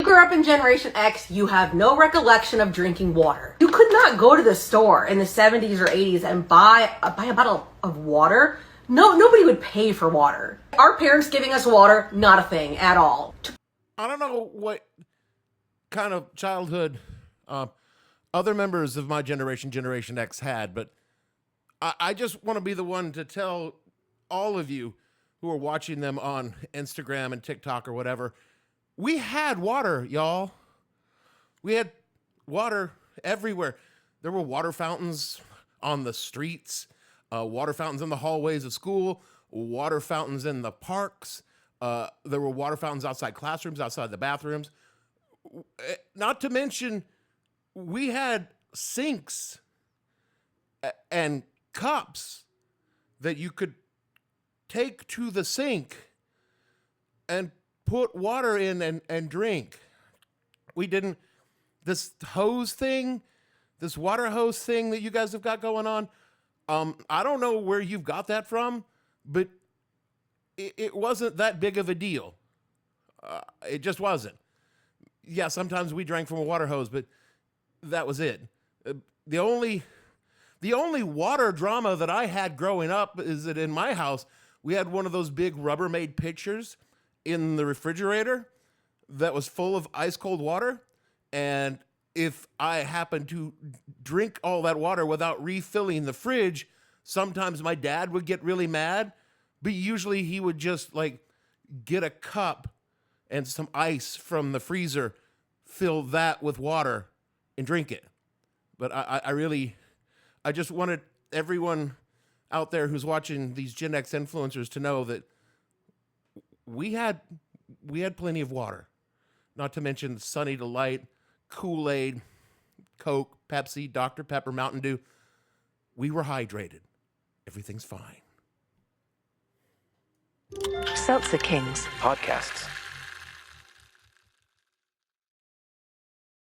You grew up in Generation X, you have no recollection of drinking water. You could not go to the store in the 70s or 80s and buy a bottle of water. No, nobody would pay for water. Our parents giving us water, not a thing at all. I don't know what kind of childhood other members of my generation, Generation X, had, but I just want to be the one to tell all of you who are watching them on Instagram and TikTok or whatever, we had water, y'all. We had water everywhere. There were water fountains on the streets, water fountains in the hallways of school, water fountains in the parks. There were water fountains outside classrooms, outside the bathrooms. Not to mention, we had sinks and cups that you could take to the sink and put water in and drink. We didn't, this hose thing, this water hose thing that you guys have got going on, I don't know where you've got that from, but it wasn't that big of a deal. It just wasn't. Yeah, sometimes we drank from a water hose, but that was it. The only water drama that I had growing up is that in my house, we had one of those big Rubbermaid pitchers in the refrigerator that was full of ice cold water. And if I happened to drink all that water without refilling the fridge, sometimes my dad would get really mad, but usually he would just like get a cup and some ice from the freezer, fill that with water and drink it. But I just wanted everyone out there who's watching these Gen X influencers to know that we had plenty of water, not to mention Sunny Delight, Kool-Aid, Coke, Pepsi, Dr. Pepper, Mountain Dew. We were hydrated. Everything's fine. Seltzer Kings podcasts.